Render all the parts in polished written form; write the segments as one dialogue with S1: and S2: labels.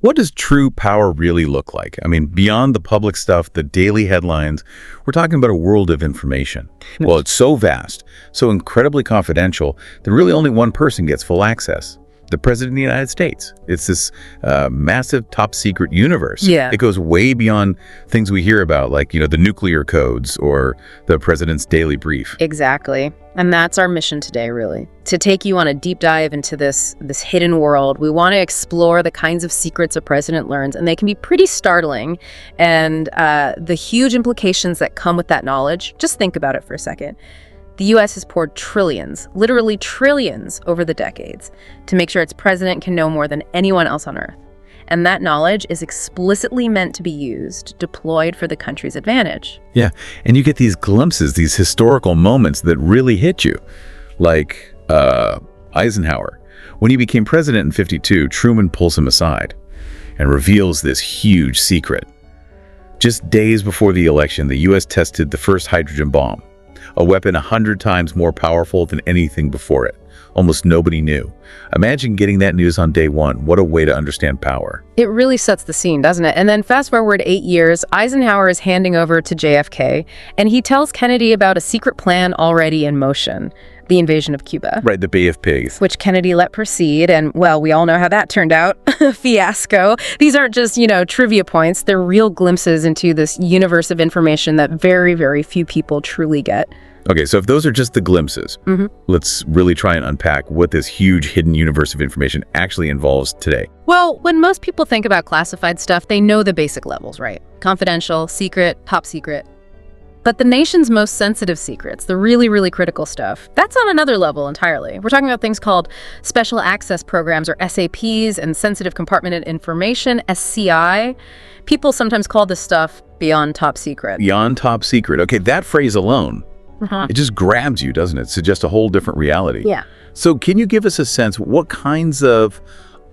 S1: What does true power really look like? I mean, beyond the public stuff, the daily headlines, we're talking about a world of information. Well, it's so vast, so incredibly confidential, that really only one person gets full access. The President of the United States. It's this massive top secret universe.
S2: Yeah.
S1: It goes way beyond things we hear about, like, the nuclear codes or the president's daily brief.
S2: Exactly. And that's our mission today, really. To take you on a deep dive into this hidden world. We want to explore the kinds of secrets a president learns, and they can be pretty startling. And the huge implications that come with that knowledge, just think about it for a second. The U.S. has poured trillions, literally trillions, over the decades to make sure its president can know more than anyone else on Earth. And that knowledge is explicitly meant to be used, deployed for the country's advantage.
S1: Yeah, and you get these glimpses, these historical moments that really hit you. Like Eisenhower. When he became president in '52, Truman pulls him aside and reveals this huge secret. Just days before the election, the U.S. tested the first hydrogen bomb, a weapon 100 times more powerful than anything before it. Almost nobody knew. Imagine getting that news on day one. What a way to understand power.
S2: It really sets the scene, doesn't it? And then fast forward 8 years, Eisenhower is handing over to JFK, and he tells Kennedy about a secret plan already in motion, the invasion of Cuba.
S1: Right, the Bay of Pigs.
S2: Which Kennedy let proceed, and, well, we all know how that turned out. A fiasco. These aren't just, trivia points. They're real glimpses into this universe of information that very, very few people truly get.
S1: Okay, so if those are just the glimpses, let's really try and unpack what this huge hidden universe of information actually involves today.
S2: Well, when most people think about classified stuff, they know the basic levels, right? Confidential, secret, top secret. But the nation's most sensitive secrets, the really, really critical stuff, that's on another level entirely. We're talking about things called special access programs, or SAPs, and sensitive compartmented information, SCI. People sometimes call this stuff beyond top secret.
S1: Beyond top secret. Okay, that phrase alone, it just grabs you, doesn't it? It suggests a whole different reality.
S2: Yeah.
S1: So can you give us a sense, what kinds of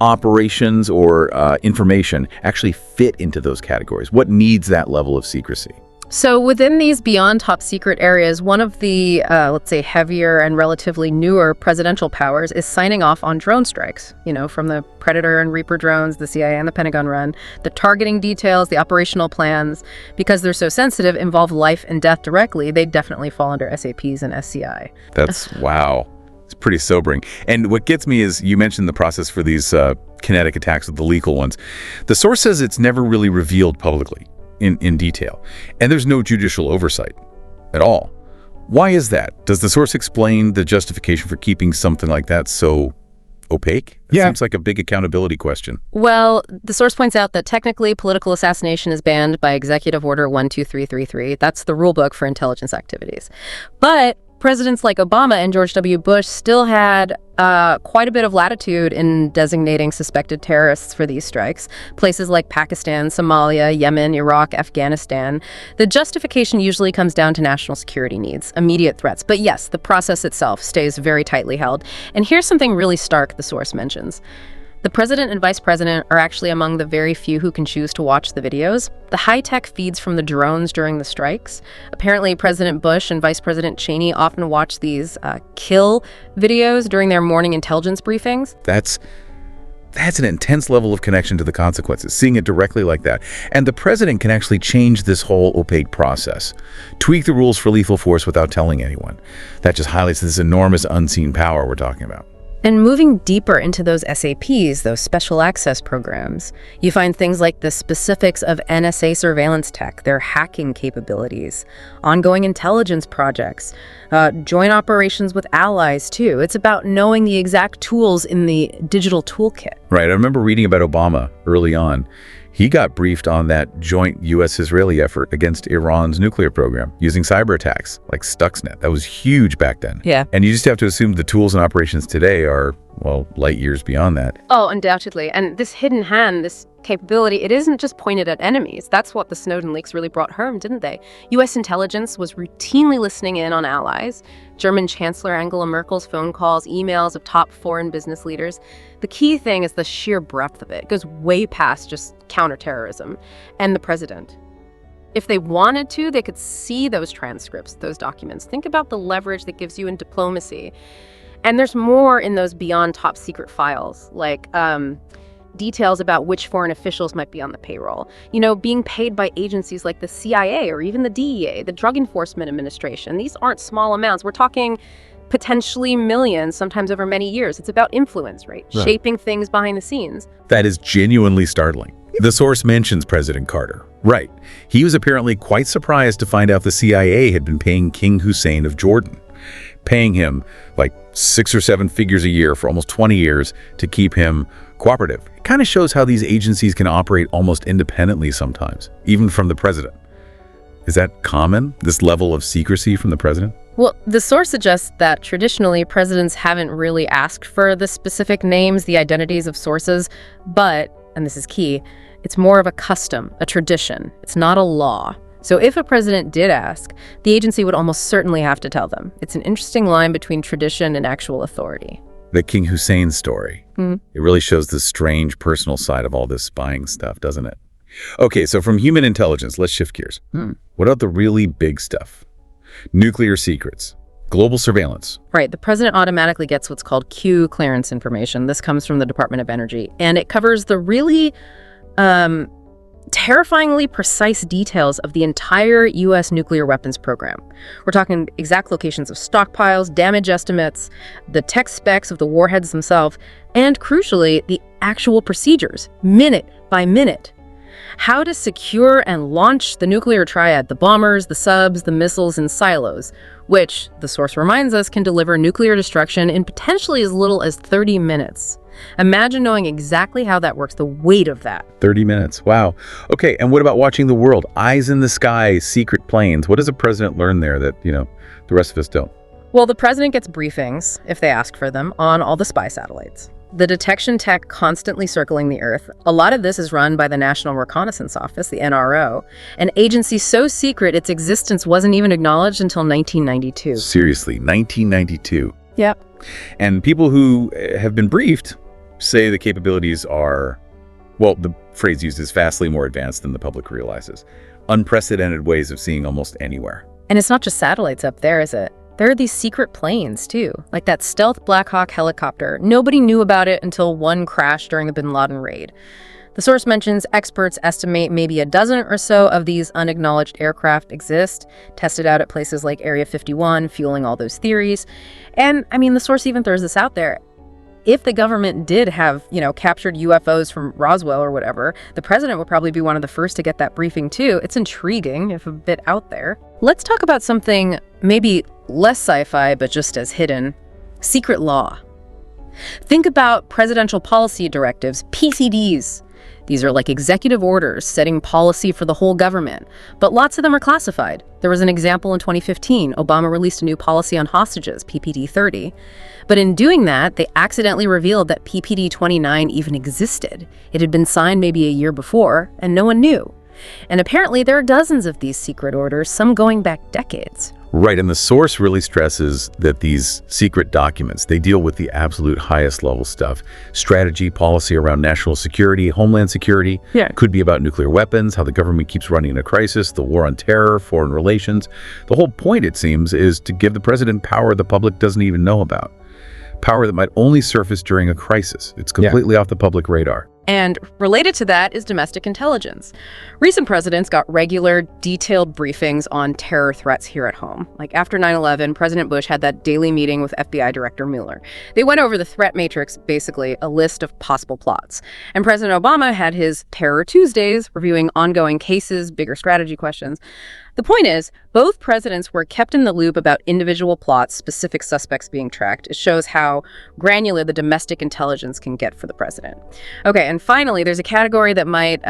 S1: operations or information actually fit into those categories? What needs that level of secrecy?
S2: So within these beyond top secret areas, one of the, let's say, heavier and relatively newer presidential powers is signing off on drone strikes, from the Predator and Reaper drones the CIA and the Pentagon run. The targeting details, the operational plans, because they're so sensitive, involve life and death directly. They definitely fall under SAPs and SCI.
S1: That's, wow. It's pretty sobering. And what gets me is you mentioned the process for these kinetic attacks with the lethal ones. The source says it's never really revealed publicly in detail, and there's no judicial oversight at all. Why is that? Does the source explain the justification for keeping something like that so opaque? It seems like a big accountability question.
S2: Well, the source points out that technically political assassination is banned by Executive Order 12333. That's the rule book for intelligence activities. But presidents like Obama and George W. Bush still had quite a bit of latitude in designating suspected terrorists for these strikes. Places like Pakistan, Somalia, Yemen, Iraq, Afghanistan. The justification usually comes down to national security needs, immediate threats. But yes, the process itself stays very tightly held. And here's something really stark the source mentions. The president and vice president are actually among the very few who can choose to watch the videos. The high-tech feeds from the drones during the strikes. Apparently, President Bush and Vice President Cheney often watch these kill videos during their morning intelligence briefings.
S1: That's an intense level of connection to the consequences, seeing it directly like that. And the president can actually change this whole opaque process, tweak the rules for lethal force without telling anyone. That just highlights this enormous unseen power we're talking about.
S2: And moving deeper into those SAPs, those special access programs, you find things like the specifics of NSA surveillance tech, their hacking capabilities, ongoing intelligence projects, joint operations with allies, too. It's about knowing the exact tools in the digital toolkit.
S1: Right. I remember reading about Obama early on. He got briefed on that joint U.S.-Israeli effort against Iran's nuclear program using cyberattacks like Stuxnet. That was huge back then.
S2: Yeah.
S1: And you just have to assume the tools and operations today are, well, light years beyond that.
S2: Oh, undoubtedly. And this hidden hand, this capability, it isn't just pointed at enemies. That's what the Snowden leaks really brought home, didn't they? U.S. intelligence was routinely listening in on allies. German Chancellor Angela Merkel's phone calls, emails of top foreign business leaders. The key thing is the sheer breadth of it. It goes way past just counterterrorism and the president. If they wanted to, they could see those transcripts, those documents. Think about the leverage that gives you in diplomacy. And there's more in those beyond top secret files, like details about which foreign officials might be on the payroll. You know, being paid by agencies like the CIA or even the DEA, the Drug Enforcement Administration. These aren't small amounts. We're talking potentially millions, sometimes over many years. It's about influence, right? Shaping things behind the scenes.
S1: That is genuinely startling. The source mentions President Carter. Right. He was apparently quite surprised to find out the CIA had been paying King Hussein of Jordan, paying him like 6 or 7 figures a year for almost 20 years to keep him cooperative. It kind of shows how these agencies can operate almost independently sometimes, even from the president. Is that common, this level of secrecy from the president?
S2: Well, the source suggests that traditionally presidents haven't really asked for the specific names, the identities of sources, but, and this is key, it's more of a custom, a tradition. It's not a law. So if a president did ask, the agency would almost certainly have to tell them. It's an interesting line between tradition and actual authority.
S1: The King Hussein story. It really shows the strange personal side of all this spying stuff, doesn't it? Okay, so from human intelligence, let's shift gears. What about the really big stuff? Nuclear secrets, global surveillance.
S2: Right. The president automatically gets what's called Q clearance information. This comes from the Department of Energy, and it covers the really terrifyingly precise details of the entire U.S. nuclear weapons program. We're talking exact locations of stockpiles, damage estimates, the tech specs of the warheads themselves, and crucially, the actual procedures, minute by minute. How to secure and launch the nuclear triad, the bombers, the subs, the missiles, and silos, which, the source reminds us, can deliver nuclear destruction in potentially as little as 30 minutes. Imagine knowing exactly how that works, the weight of that.
S1: 30 minutes, wow. Okay, and what about watching the world? Eyes in the sky, secret planes. What does a president learn there that, the rest of us don't?
S2: Well, the president gets briefings, if they ask for them, on all the spy satellites. The detection tech constantly circling the Earth. A lot of this is run by the National Reconnaissance Office, the NRO, an agency so secret its existence wasn't even acknowledged until 1992.
S1: Seriously, 1992.
S2: Yep.
S1: And people who have been briefed say the capabilities are, well, the phrase used is vastly more advanced than the public realizes. Unprecedented ways of seeing almost anywhere.
S2: And it's not just satellites up there, is it? There are these secret planes, too, like that stealth Black Hawk helicopter. Nobody knew about it until one crashed during the bin Laden raid. The source mentions experts estimate maybe a dozen or so of these unacknowledged aircraft exist, tested out at places like Area 51, fueling all those theories. And, the source even throws this out there. If the government did have, captured UFOs from Roswell or whatever, the president would probably be one of the first to get that briefing, too. It's intriguing, if a bit out there. Let's talk about something maybe less sci-fi, but just as hidden. Secret law. Think about presidential policy directives, PCDs. These are like executive orders setting policy for the whole government, but lots of them are classified. There was an example in 2015. Obama released a new policy on hostages, PPD 30. But in doing that, they accidentally revealed that PPD 29 even existed. It had been signed maybe a year before, and no one knew. And apparently there are dozens of these secret orders, some going back decades.
S1: Right, and the source really stresses that these secret documents, they deal with the absolute highest level stuff. Strategy, policy around national security, homeland security. Yeah. Could be about nuclear weapons, how the government keeps running a crisis, the war on terror, foreign relations. The whole point, it seems, is to give the president power the public doesn't even know about. Power that might only surface during a crisis. It's completely off the public radar.
S2: And related to that is domestic intelligence. Recent presidents got regular, detailed briefings on terror threats here at home. Like after 9/11, President Bush had that daily meeting with FBI Director Mueller. They went over the threat matrix, basically a list of possible plots. And President Obama had his Terror Tuesdays, reviewing ongoing cases, bigger strategy questions. The point is, both presidents were kept in the loop about individual plots, specific suspects being tracked. It shows how granular the domestic intelligence can get for the president. Okay, and finally, there's a category that might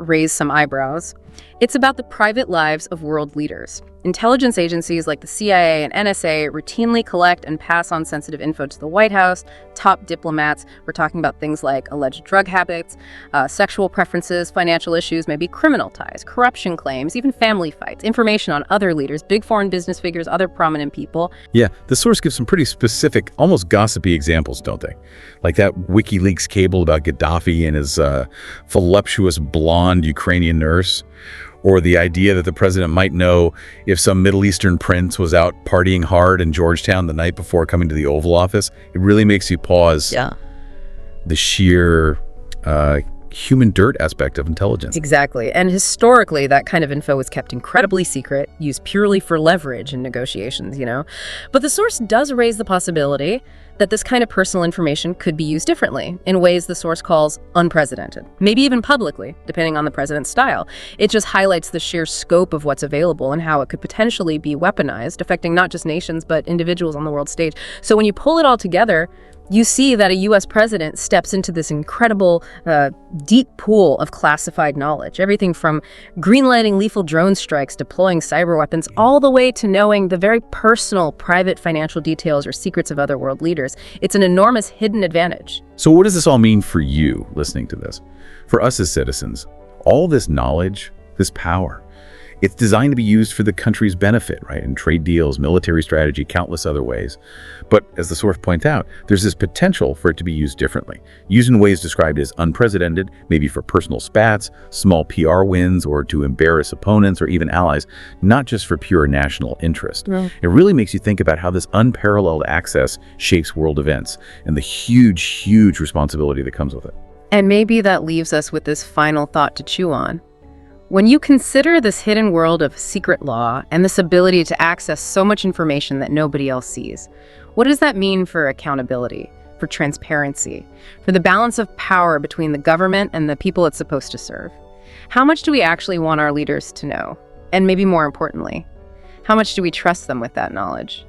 S2: raise some eyebrows. It's about the private lives of world leaders. Intelligence agencies like the CIA and NSA routinely collect and pass on sensitive info to the White House, top diplomats. We're talking about things like alleged drug habits, sexual preferences, financial issues, maybe criminal ties, corruption claims, even family fights, information on other leaders, big foreign business figures, other prominent people.
S1: Yeah, the source gives some pretty specific, almost gossipy examples, don't they? Like that WikiLeaks cable about Gaddafi and his voluptuous blonde Ukrainian nurse. Or the idea that the president might know if some Middle Eastern prince was out partying hard in Georgetown the night before coming to the Oval Office. It really makes you pause.
S2: Yeah.
S1: The sheer human dirt aspect of intelligence.
S2: Exactly. And historically, that kind of info was kept incredibly secret, used purely for leverage in negotiations, But the source does raise the possibility that this kind of personal information could be used differently, in ways the source calls unprecedented, maybe even publicly, depending on the president's style. It just highlights the sheer scope of what's available and how it could potentially be weaponized, affecting not just nations, but individuals on the world stage. So when you pull it all together, you see that a U.S. president steps into this incredible, deep pool of classified knowledge. Everything from greenlighting lethal drone strikes, deploying cyber weapons, all the way to knowing the very personal, private financial details or secrets of other world leaders. It's an enormous hidden advantage.
S1: So what does this all mean for you listening to this? For us as citizens, all this knowledge, this power, it's designed to be used for the country's benefit, right? In trade deals, military strategy, countless other ways. But as the source points out, there's this potential for it to be used differently, used in ways described as unprecedented, maybe for personal spats, small PR wins, or to embarrass opponents or even allies, not just for pure national interest.
S2: Right.
S1: It really makes you think about how this unparalleled access shapes world events and the huge, huge responsibility that comes with it.
S2: And maybe that leaves us with this final thought to chew on. When you consider this hidden world of secret law and this ability to access so much information that nobody else sees, what does that mean for accountability, for transparency, for the balance of power between the government and the people it's supposed to serve? How much do we actually want our leaders to know? And maybe more importantly, how much do we trust them with that knowledge?